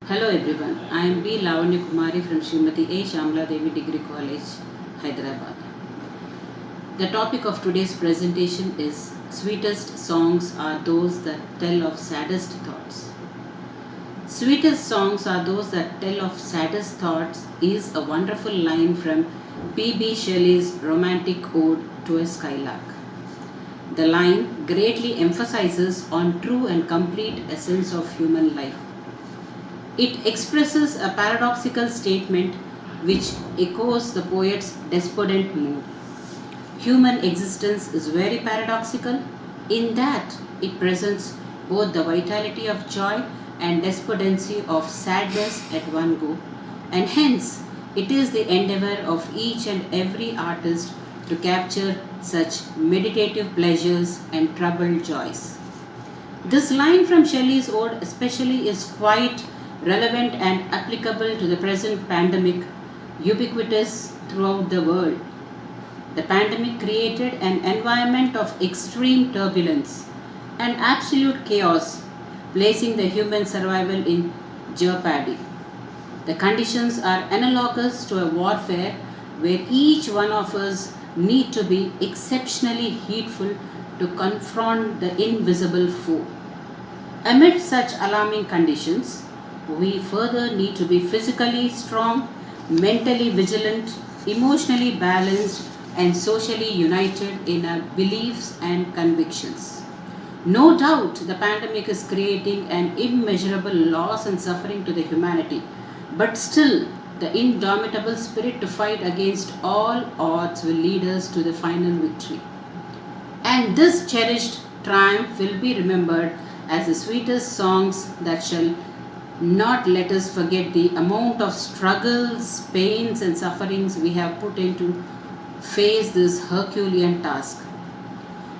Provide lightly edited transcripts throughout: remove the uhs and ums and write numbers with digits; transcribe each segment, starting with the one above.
Hello everyone, I am B. Lavanya Kumari from Srimati A. Shamla Devi Degree College, Hyderabad. The topic of today's presentation is Sweetest songs are those that tell of saddest thoughts. Sweetest songs are those that tell of saddest thoughts is a wonderful line from P.B. Shelley's romantic ode to a skylark. The line greatly emphasizes on true and complete essence of human life. It expresses a paradoxical statement which echoes the poet's despondent mood. Human existence is very paradoxical in that it presents both the vitality of joy and despondency of sadness at one go, and hence it is the endeavor of each and every artist to capture such meditative pleasures and troubled joys. This line from Shelley's ode especially is quite relevant and applicable to the present pandemic, ubiquitous throughout the world. The pandemic created an environment of extreme turbulence and absolute chaos, placing the human survival in jeopardy. The conditions are analogous to a warfare where each one of us need to be exceptionally heedful to confront the invisible foe. Amid such alarming conditions, we further need to be physically strong, mentally vigilant, emotionally balanced, and socially united in our beliefs and convictions. No doubt the pandemic is creating an immeasurable loss and suffering to the humanity, but still the indomitable spirit to fight against all odds will lead us to the final victory. And this cherished triumph will be remembered as the sweetest songs that shall not let us forget the amount of struggles, pains, and sufferings we have put into face this Herculean task.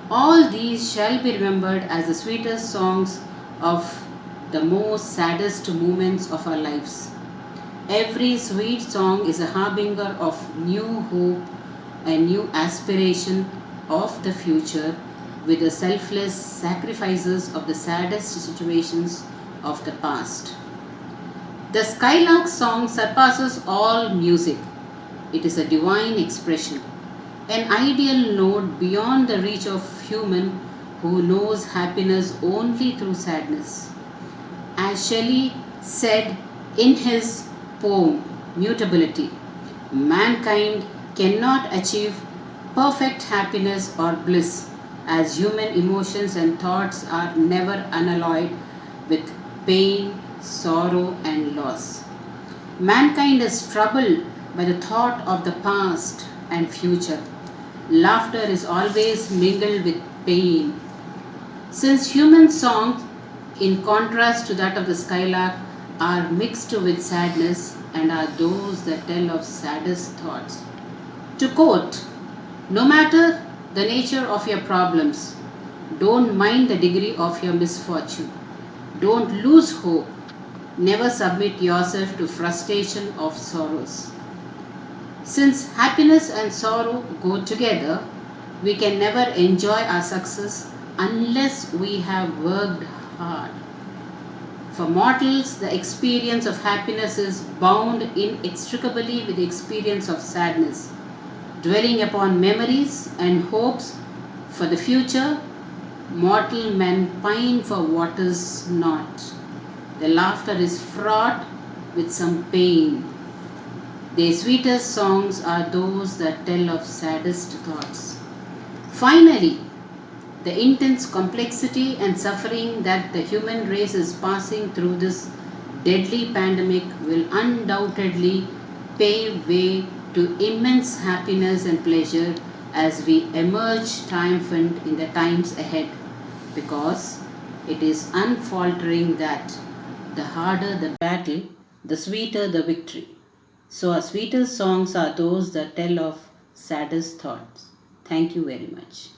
All these shall be remembered as the sweetest songs of the most saddest moments of our lives. Every sweet song is a harbinger of new hope and new aspiration of the future with the selfless sacrifices of the saddest situations of the past. The Skylark song surpasses all music. It is a divine expression, an ideal note beyond the reach of human who knows happiness only through sadness. As Shelley said in his poem Mutability, mankind cannot achieve perfect happiness or bliss as human emotions and thoughts are never unalloyed with pain, sorrow, and loss. Mankind is troubled by the thought of the past and future. Laughter is always mingled with pain. Since human songs, in contrast to that of the skylark, are mixed with sadness and are those that tell of saddest thoughts. To quote, no matter the nature of your problems, don't mind the degree of your misfortune. Don't lose hope. Never submit yourself to frustration of sorrows. Since happiness and sorrow go together, we can never enjoy our success unless we have worked hard. For mortals, the experience of happiness is bound inextricably with the experience of sadness. Dwelling upon memories and hopes for the future, mortal men pine for what is not. The laughter is fraught with some pain. Their sweetest songs are those that tell of saddest thoughts. Finally, the intense complexity and suffering that the human race is passing through this deadly pandemic will undoubtedly pave way to immense happiness and pleasure as we emerge triumphant in the times ahead, because it is unfaltering that the harder the battle, the sweeter the victory. So, our sweetest songs are those that tell of saddest thoughts. Thank you very much.